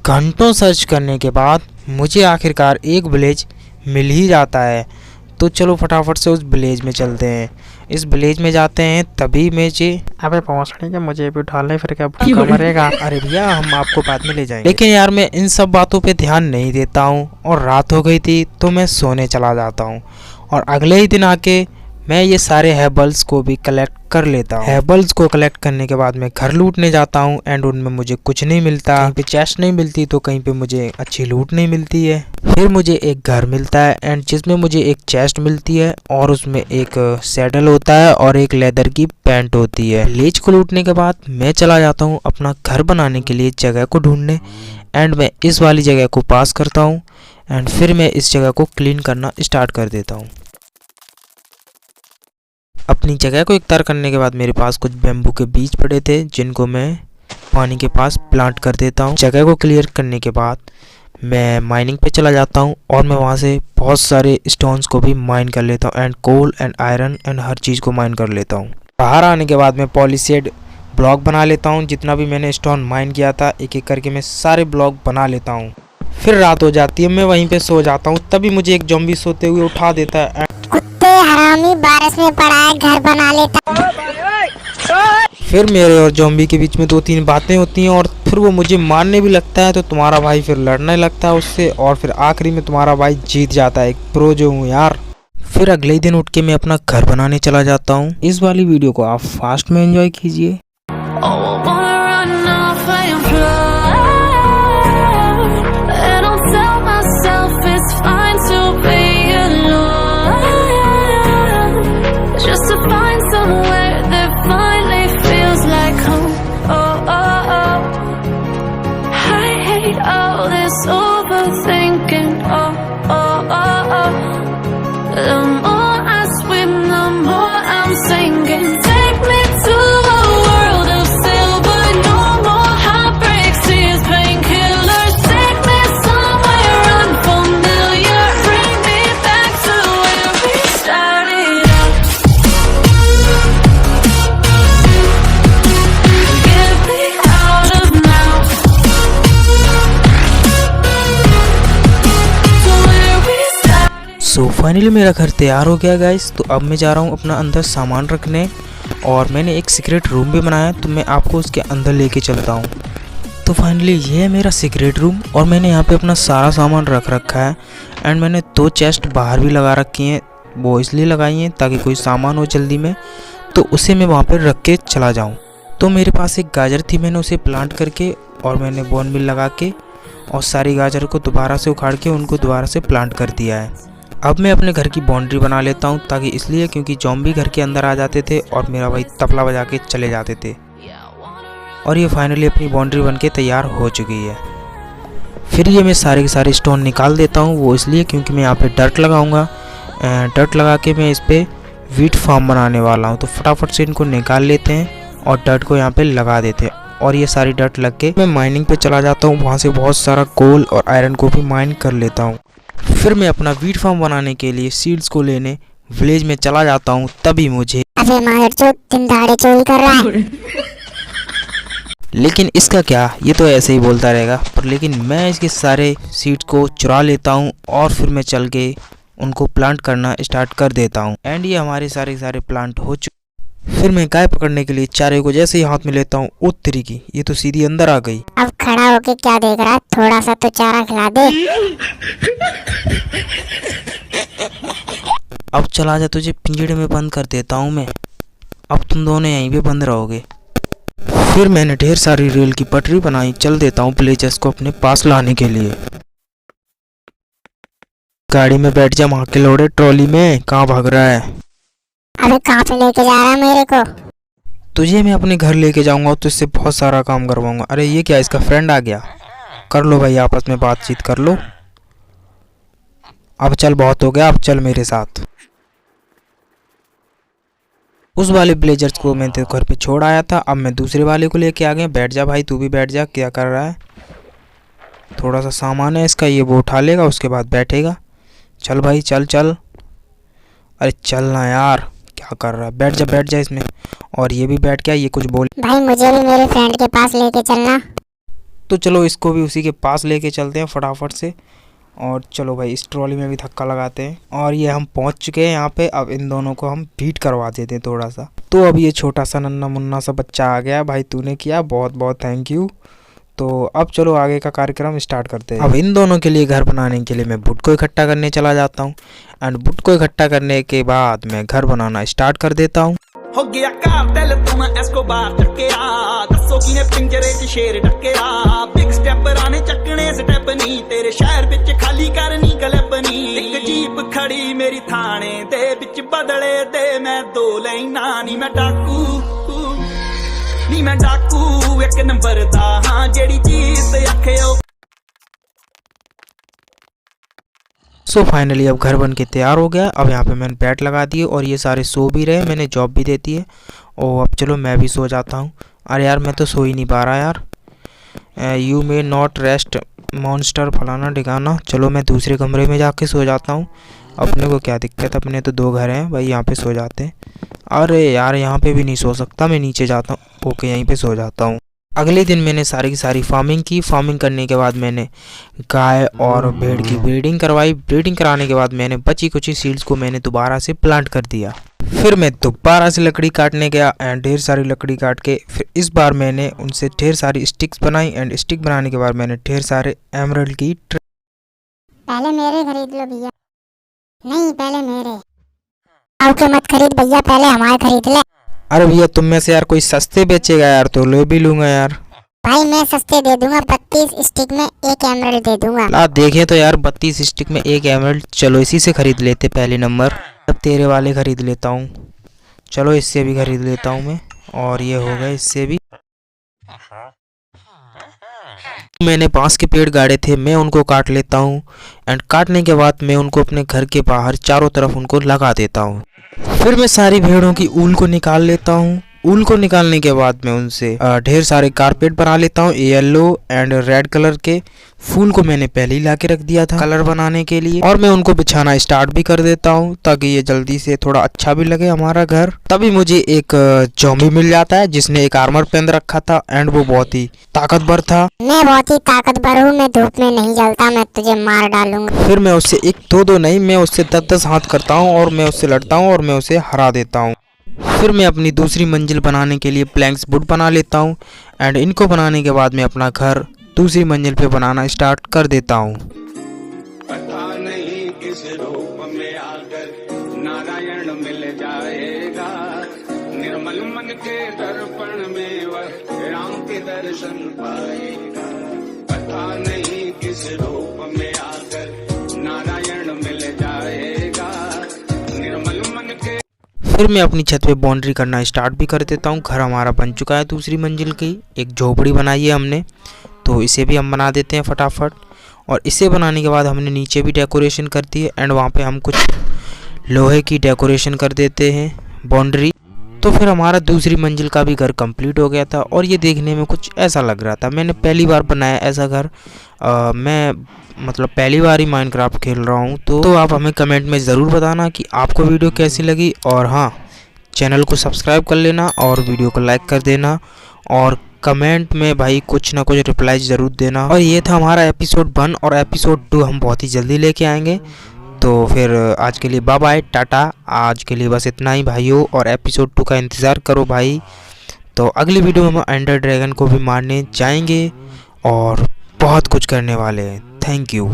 घंटों सर्च करने के बाद मुझे आखिरकार एक विलेज मिल ही जाता है। तो चलो फटाफट से उस विलेज में चलते हैं। इस विलेज में जाते हैं तभी मुझे अबे पहुंचने के मुझे भी उठा ले, फिर क्या भूखा मरेगा। अरे भैया हम आपको बाद में ले जाएंगे। लेकिन यार मैं इन सब बातों पे ध्यान नहीं देता हूँ और रात हो गई थी तो मैं सोने चला जाता हूँ। और अगले ही दिन आके मैं ये सारे हेबल्स को भी कलेक्ट कर लेता हूँ। हेबल्स को कलेक्ट करने के बाद मैं घर लूटने जाता हूँ एंड उनमें मुझे कुछ नहीं मिलता। कहीं पे चेस्ट नहीं मिलती तो कहीं पे मुझे अच्छी लूट नहीं मिलती है। फिर मुझे एक घर मिलता है एंड जिसमें मुझे एक चेस्ट मिलती है और उसमें एक सैडल होता है और एक लेदर की पैंट होती है। विलेज को लूटने के बाद मैं चला जाता हूँ अपना घर बनाने के लिए जगह को ढूंढने एंड मैं इस वाली जगह को पास करता हूँ एंड फिर मैं इस जगह को क्लीन करना स्टार्ट कर देता हूँ। अपनी जगह को इख्तियार करने के बाद मेरे पास कुछ बैम्बू के बीज पड़े थे जिनको मैं पानी के पास प्लांट कर देता हूँ। जगह को क्लियर करने के बाद मैं माइनिंग पे चला जाता हूँ और मैं वहाँ से बहुत सारे स्टोन्स को भी माइन कर लेता हूँ and coal and iron and हर चीज़ को माइन कर लेता हूँ। बाहर आने के बाद मैं पॉलीसेड ब्लॉक बना लेता हूँ। जितना भी मैंने स्टोन माइन किया था एक एक करके मैं सारे ब्लॉक बना लेता हूँ। फिर रात हो जाती है, मैं वहीं पे सो जाता हूँ। तभी मुझे एक ज़ॉम्बी सोते हुए उठा देता है। कुत्ते हरामी बारिश में पड़ा है, घर बना लेता। फिर मेरे और ज़ॉम्बी के बीच में 2-3 बातें होती हैं और फिर वो मुझे मारने भी लगता है। तो तुम्हारा भाई फिर लड़ने लगता है उससे और फिर आखिरी में तुम्हारा भाई जीत जाता है। एक प्रो जो हूँ यार। फिर अगले ही दिन उठ के मैं अपना घर बनाने चला जाता हूँ। इस वाली वीडियो को आप फास्ट में एंजॉय कीजिए। सो फाइनली मेरा घर तैयार हो गया गाइस। तो अब मैं जा रहा हूँ अपना अंदर सामान रखने और मैंने एक सीक्रेट रूम भी बनाया तो मैं आपको उसके अंदर लेके चलता हूँ। तो फाइनली ये है मेरा सीक्रेट रूम और मैंने यहाँ पे अपना सारा सामान रख रखा है एंड मैंने 2 चेस्ट बाहर भी लगा रखी हैं। वो इसलिए लगाई हैं ताकि कोई सामान हो जल्दी में तो उसे मैं वहाँ पर रख के चला जाऊँ। तो मेरे पास एक गाजर थी, मैंने उसे प्लांट करके और मैंने बोन मिल लगा के और सारी गाजर को दोबारा से उखाड़ के उनको दोबारा से प्लांट कर दिया है। अब मैं अपने घर की बाउंड्री बना लेता हूँ ताकि इसलिए क्योंकि ज़ॉम्बी घर के अंदर आ जाते थे और मेरा भाई तबला बजा के चले जाते थे। और ये फाइनली अपनी बाउंड्री बन के तैयार हो चुकी है। फिर ये मैं सारे के सारे स्टोन निकाल देता हूँ, वो इसलिए क्योंकि मैं यहाँ पे डर्ट लगाऊंगा। डर्ट लगा के मैं इस पर वीट फार्म बनाने वाला हूँ। तो फटाफट से इनको निकाल लेते हैं और डर्ट को यहाँ पर लगा देते हैं। और ये सारी डर्ट लग के मैं माइनिंग पे चला जाता हूँ, वहाँ से बहुत सारा कोल और आयरन को भी माइन कर लेता हूँ। फिर मैं अपना वीट फार्म बनाने के लिए सीड्स को लेने विलेज में चला जाता हूँ। तभी मुझे अबे मार जो दिन दहाड़े चोरी कर रहा है। लेकिन इसका क्या, ये तो ऐसे ही बोलता रहेगा। पर लेकिन मैं इसके सारे सीड्स को चुरा लेता हूँ और फिर मैं चल के उनको प्लांट करना स्टार्ट कर देता हूँ। एंड ये हमारे सारे प्लांट हो चुके। फिर मैं गाय पकड़ने के लिए चारे को जैसे ही हाथ में लेता हूँ, ओ तेरी की, ये तो सीधी अंदर आ गई। अब खड़ा होके क्या देख रहा है, थोड़ा सा तो चारा खिला दे। अब चला जा, तुझे पिंजड़े में बंद कर देता हूँ मैं। अब तुम दोनों यहीं पे बंद रहोगे। फिर मैंने ढेर सारी रेल की पटरी बनाई, चल देता हूँ विलेजर्स को अपने पास लाने के लिए। गाड़ी में बैठ जा वहाँ के लोड़े, ट्रॉली में कहाँ भाग रहा है? अबे कहाँ पे लेके जा रहा है मेरे को? तुझे मैं अपने घर लेके जाऊंगा तो इससे बहुत सारा काम करवाऊंगा। अरे ये क्या, इसका फ्रेंड आ गया। कर लो भाई, आपस में बातचीत कर लो। अब चल, बहुत हो गया, अब चल मेरे साथ। उस वाले विलेजर्स को मैं तेरे घर पे छोड़ आया था, अब मैं दूसरे वाले को लेके आ गया। बैठ जा भाई, तू भी बैठ जा। क्या कर रहा है? थोड़ा सा सामान है इसका, ये वो उठा लेगा, उसके बाद बैठेगा। चल भाई, चल चल। अरे चल ना यार, क्या कर रहा है? बैठ जा इसमें। और ये भी बैठ गया, ये कुछ बोल। भाई मुझे भी मेरे फ्रेंड के पास लेके चलना। तो चलो इसको भी उसी के पास लेके चलते हैं फटाफट से। और चलो भाई इस ट्रॉली में भी धक्का लगाते हैं। और ये हम पहुंच चुके हैं यहाँ पे। अब इन दोनों को हम बीट करवा देते हैं थोड़ा सा। तो अब ये छोटा सा नन्ना मुन्ना सा बच्चा आ गया। भाई तूने किया, बहुत बहुत थैंक यू। तो अब चलो आगे का कार्यक्रम स्टार्ट करते हैं। अब इन दोनों के लिए घर बनाने के लिए मैं वुड को इकट्ठा करने चला जाता हूँ। एंड वुड को इकट्ठा करने के बाद मैं घर बनाना स्टार्ट कर देता हूँ। हो गया कार्टेल तू मैं एस्कोबार टक्केया दसो किने पिंजरे च शेर टक्केया बिग स्टेप राने चकने स्टेप नहीं तेरे शहर विच खाली करनी गलब नहीं एक जीप खड़ी मेरी थाने दे विच बदले दे मैं दो लाइना नी मैं डाकू एक नंबर दा हां जेड़ी चीज आखे सो फाइनली अब घर बन के तैयार हो गया। अब यहाँ पे मैंने बेड लगा दिए और ये सारे सो भी रहे। मैंने जॉब भी देती है। और अब चलो मैं भी सो जाता हूँ। अरे यार मैं तो सो ही नहीं पा रहा यार। You may not rest monster फलाना ठिकाना। चलो मैं दूसरे कमरे में जाके सो जाता हूँ। अपने को क्या दिक्कत, अपने तो 2 घर हैं भाई, यहाँ पे सो जाते हैं। अरे यार यहाँ पे भी नहीं सो सकता, मैं नीचे जाता हूँ। ओके यहीं पे सो जाता हूँ। अगले दिन मैंने सारी की सारी फार्मिंग की। फार्मिंग करने के बाद मैंने गाय और भेड़ की ब्रीडिंग करवाई। ब्रीडिंग कराने के बाद मैंने बची कुची सीड्स को मैंने दोबारा से प्लांट कर दिया। फिर मैं दोबारा से लकड़ी काटने गया एंड ढेर सारी लकड़ी काट के फिर इस बार मैंने उनसे ढेर सारी स्टिक्स बनाई। एंड स्टिक बनाने के बाद मैंने ढेर सारे एमरल्ड की पहले मेरे खरीद लो भैया। नहीं पहले मेरे। आपके मत खरीद भैया, पहले हमारे खरीद ले। अरे भैया तुम में से यार कोई सस्ते बेचेगा यार तो ले भी लूंगा यार। भाई मैं सस्ते दे दूंगा, 32 स्टिक में 1 एमरल्ड दे दूंगा। ला देखें तो यार 32 स्टिक में 1 एमरल्ड। चलो इसी से खरीद लेते पहले नंबर। अब तेरे वाले खरीद लेता हूँ। चलो इससे भी खरीद लेता हूँ मैं। और ये हो गए इससे भी। मैंने बांस के पेड़ गाड़े थे, मैं उनको काट लेता हूँ। एंड काटने के बाद मैं उनको अपने घर के बाहर चारों तरफ उनको लगा देता हूँ। फिर मैं सारी भेड़ों की ऊल को निकाल लेता हूँ। ऊल को निकालने के बाद मैं उनसे ढेर सारे कारपेट बना लेता हूँ। येलो एंड रेड कलर के फूल को मैंने पहले ही ला के रख दिया था कलर बनाने के लिए। और मैं उनको बिछाना स्टार्ट भी कर देता हूँ ताकि ये जल्दी से थोड़ा अच्छा भी लगे हमारा घर। तभी मुझे एक ज़ॉम्बी मिल जाता है जिसने एक आर्मर पहन रखा था एंड वो बहुत ही ताकतवर था। मैं बहुत ही ताकतवर हूँ, मैं धूप में नहीं जलता, मैं तुझे मार डालूंगा। फिर मैं उससे 1-2 नहीं, मैं उससे 10-10 हाथ करता हूँ और मैं उससे लड़ता हूँ और मैं उसे हरा देता हूँ। फिर मैं अपनी दूसरी मंजिल बनाने के लिए प्लैंक्स वुड बना लेता हूँ। एंड इनको बनाने के बाद मैं अपना घर दूसरी मंजिल पे बनाना स्टार्ट कर देता हूँ। पता नहीं किस रूप में आकर नारायण मिल जाएगा, निर्मल मन के दर्पण में वह राम के दर्शन पाएगा। पता नहीं किस रूप में आकर नारायण मिल जाएगा, निर्मल मन के। फिर मैं अपनी छत पे बाउंड्री करना स्टार्ट भी कर देता हूँ। घर हमारा बन चुका है दूसरी मंजिल की। एक झोपड़ी बनाई है हमने, तो इसे भी हम बना देते हैं फटाफट। और इसे बनाने के बाद हमने नीचे भी डेकोरेशन कर दी है एंड वहाँ पे हम कुछ लोहे की डेकोरेशन कर देते हैं बाउंड्री। तो फिर हमारा दूसरी मंजिल का भी घर कंप्लीट हो गया था और ये देखने में कुछ ऐसा लग रहा था। मैंने पहली बार बनाया ऐसा घर। मैं मतलब पहली बार ही माइनक्राफ्ट खेल रहा हूँ। तो आप हमें कमेंट में ज़रूर बताना कि आपको वीडियो कैसी लगी। और हाँ, चैनल को सब्सक्राइब कर लेना और वीडियो को लाइक कर देना और कमेंट में भाई कुछ ना कुछ रिप्लाई ज़रूर देना। और ये था हमारा एपिसोड 1 और एपिसोड 2 हम बहुत ही जल्दी लेके आएंगे। तो फिर आज के लिए बाय बाय, टाटा। आज के लिए बस इतना ही भाइयों, और एपिसोड 2 का इंतज़ार करो भाई। तो अगली वीडियो में हम एंडर ड्रैगन को भी मारने जाएंगे और बहुत कुछ करने वाले हैं। Thank you.